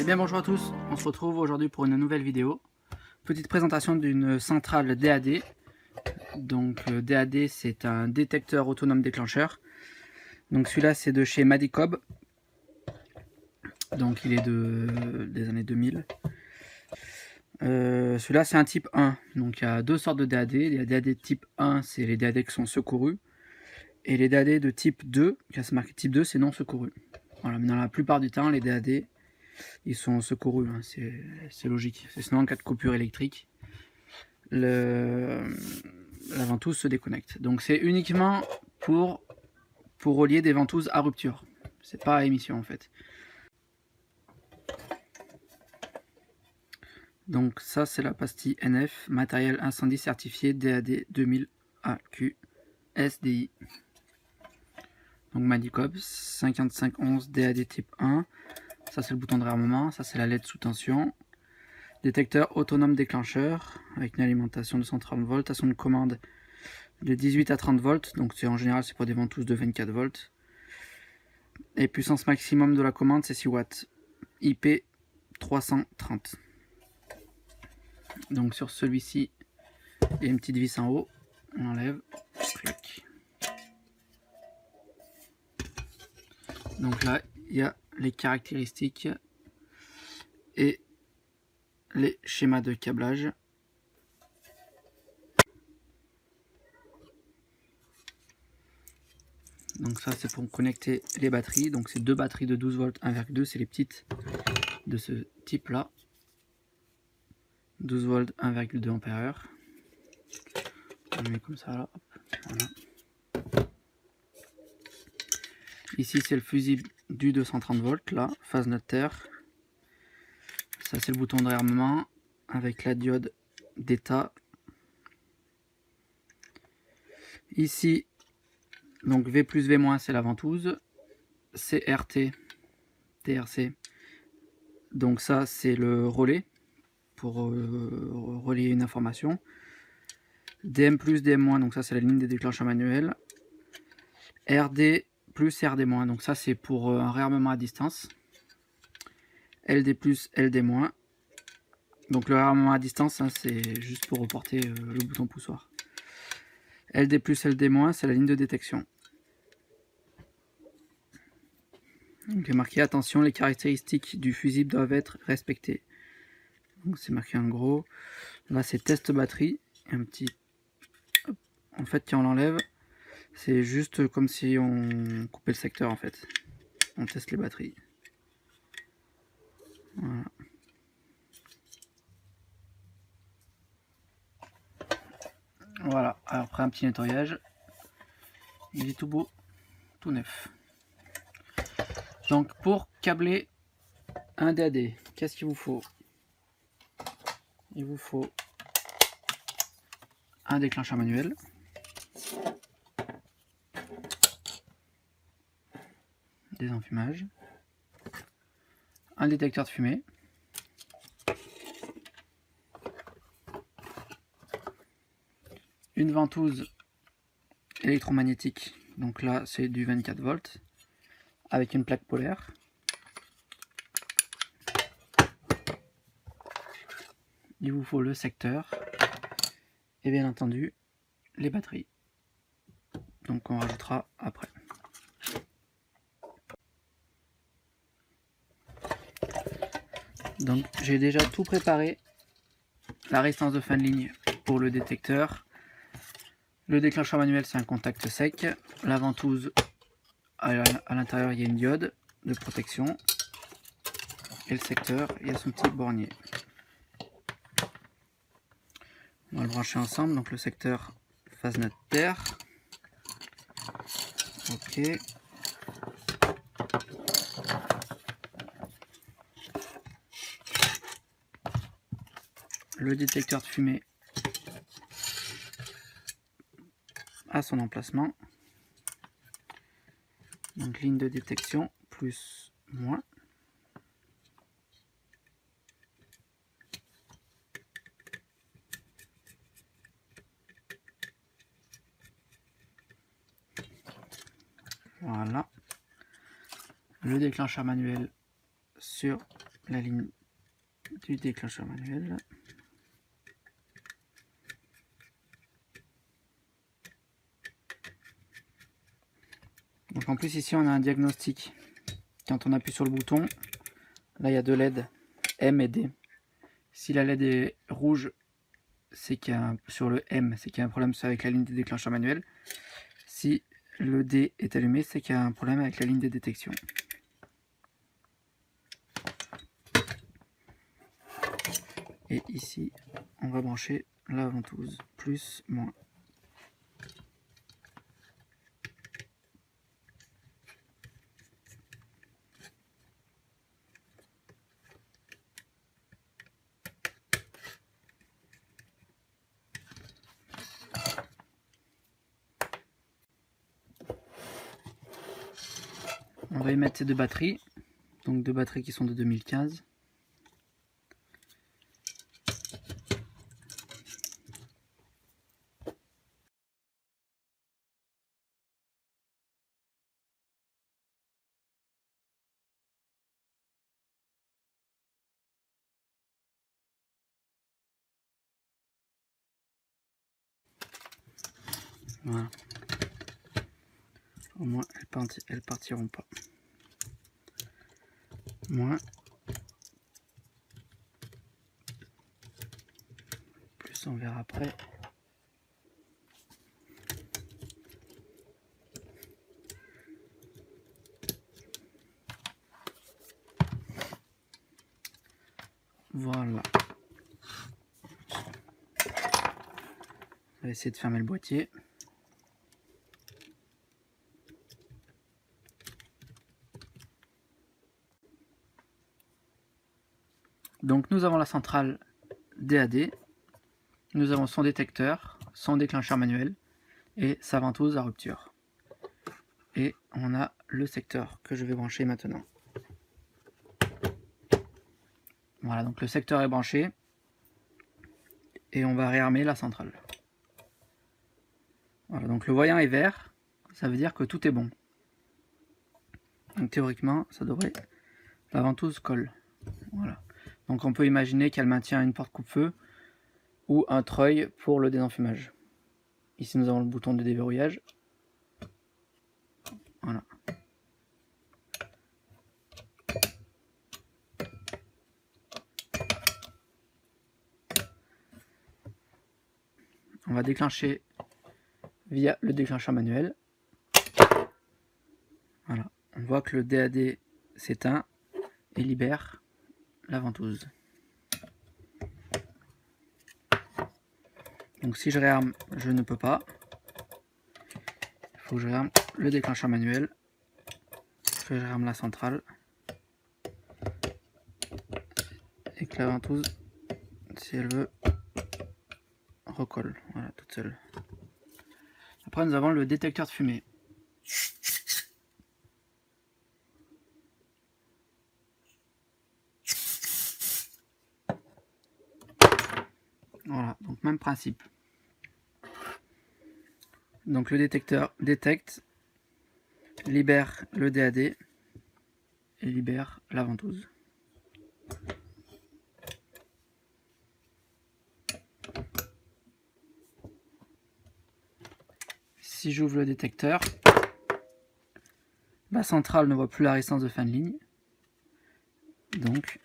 bien bonjour à tous, on se retrouve aujourd'hui pour une nouvelle vidéo. Petite présentation d'une centrale DAD. Donc DAD, c'est un détecteur autonome déclencheur. Donc celui-là c'est de chez Madicob. Donc il est des années 2000. Celui-là c'est un type 1. Donc il y a deux sortes de DAD. Les DAD type 1, c'est les DAD qui sont secourus. Et les DAD de type 2, qui a marqué type 2, c'est non secouru. Voilà, mais dans la plupart du temps, les DAD, ils sont secourus, hein, c'est logique. Sinon, en cas de coupure électrique, la ventouse se déconnecte. Donc c'est uniquement pour relier des ventouses à rupture. C'est pas à émission en fait. Donc ça c'est la pastille NF, matériel incendie certifié DAD 2000 AQ SDI. Donc Madicob 5511 DAD type 1. Ça c'est le bouton de réarmement, ça c'est la LED sous tension. Détecteur autonome déclencheur avec une alimentation de 130 volts, à son commande de 18 à 30 volts, donc en général c'est pour des ventouses de 24 volts. Et puissance maximum de la commande c'est 6 watts, IP 330. Donc sur celui-ci, il y a une petite vis en haut, on enlève. Donc là, il y a les caractéristiques et les schémas de câblage. Donc ça c'est pour connecter les batteries. Donc c'est deux batteries de 12 volts 1,2, c'est les petites de ce type là. 12 volts 1,2 ampères. On le met comme ça là. Hop, voilà. Ici c'est le fusible du 230 volts là, phase notaire. Ça c'est le bouton de réarmement avec la diode d'état. Ici donc V plus V moins c'est la ventouse. CRT, TRC. Donc ça c'est le relais pour relier une information. DM plus DM-, donc ça c'est la ligne des déclencheurs manuels. RD plus RD-, donc ça c'est pour un réarmement à distance. LD plus LD-, donc le réarmement à distance, hein, c'est juste pour reporter le bouton poussoir. LD plus LD-, c'est la ligne de détection. Donc il est marqué attention, les caractéristiques du fusible doivent être respectées. Donc c'est marqué en gros. Là c'est test batterie, un petit. Hop. En fait quand on l'enlève, c'est juste comme si on coupait le secteur en fait. On teste les batteries. Voilà. Voilà, alors après un petit nettoyage, il est tout beau, tout neuf. Donc pour câbler un DAD, qu'est-ce qu'il vous faut? Il vous faut un déclencheur manuel, des enfumages, un détecteur de fumée, une ventouse électromagnétique, donc là c'est du 24 volts, avec une plaque polaire, il vous faut le secteur, et bien entendu les batteries, donc on rajoutera après. Donc j'ai déjà tout préparé, la résistance de fin de ligne pour le détecteur, le déclencheur manuel c'est un contact sec, la ventouse à l'intérieur il y a une diode de protection, et le secteur il y a son petit bornier. On va le brancher ensemble, donc le secteur phase notaire. Ok. Le détecteur de fumée à son emplacement. Donc ligne de détection, plus, moins. Voilà. Le déclencheur manuel sur la ligne du déclencheur manuel. Donc en plus ici on a un diagnostic. Quand on appuie sur le bouton, là il y a deux LED, M et D. Si la LED est rouge, c'est qu'il y a sur le M, c'est qu'il y a un problème avec la ligne des déclencheurs manuels. Si le D est allumé, c'est qu'il y a un problème avec la ligne de détection. Et ici, on va brancher la ventouse, plus, moins. On va y mettre ces deux batteries, donc deux batteries qui sont de 2015. Voilà. Au moins, elles partiront pas. Moins. Plus, on verra après. Voilà. On va essayer de fermer le boîtier. Donc nous avons la centrale DAD, nous avons son détecteur, son déclencheur manuel et sa ventouse à rupture. Et on a le secteur que je vais brancher maintenant. Voilà, donc le secteur est branché et on va réarmer la centrale. Voilà, donc le voyant est vert, ça veut dire que tout est bon. Donc théoriquement, ça devrait... La ventouse colle. Voilà. Donc on peut imaginer qu'elle maintient une porte coupe-feu ou un treuil pour le désenfumage. Ici nous avons le bouton de déverrouillage. Voilà. On va déclencher via le déclencheur manuel. Voilà. On voit que le DAD s'éteint et libère la ventouse. Donc si je réarme, je ne peux pas. Il faut que je réarme le déclencheur manuel, que je réarme la centrale et que la ventouse, si elle veut, recolle. Voilà, toute seule. Après nous avons le détecteur de fumée. Voilà, donc même principe. Donc le détecteur détecte, libère le DAD et libère la ventouse. Si j'ouvre le détecteur, la centrale ne voit plus la résistance de fin de ligne. Donc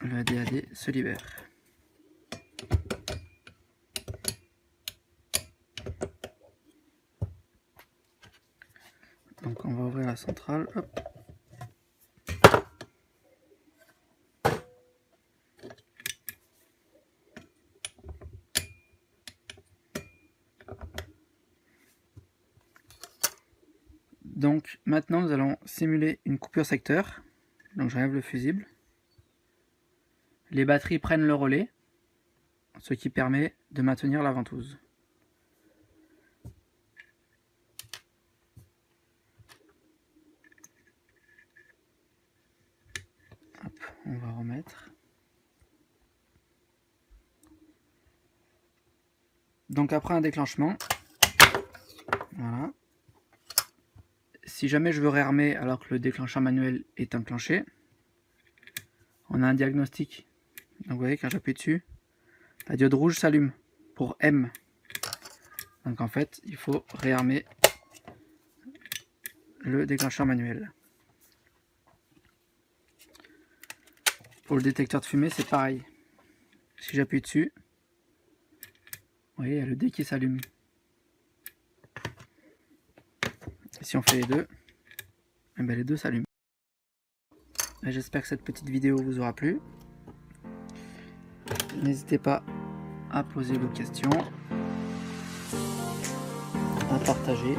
le DAD se libère. Donc on va ouvrir la centrale. Hop. Donc maintenant nous allons simuler une coupure secteur. Donc j'enlève le fusible. Les batteries prennent le relais, ce qui permet de maintenir la ventouse. Hop, on va remettre. Donc après un déclenchement, voilà. Si jamais je veux réarmer alors que le déclencheur manuel est enclenché, on a un diagnostic. Donc vous voyez, quand j'appuie dessus, la diode rouge s'allume pour M. Donc en fait, il faut réarmer le déclencheur manuel. Pour le détecteur de fumée, c'est pareil. Si j'appuie dessus, vous voyez, il y a le D qui s'allume. Si on fait les deux, eh bien les deux s'allument. J'espère que cette petite vidéo vous aura plu. N'hésitez pas à poser vos questions, à partager.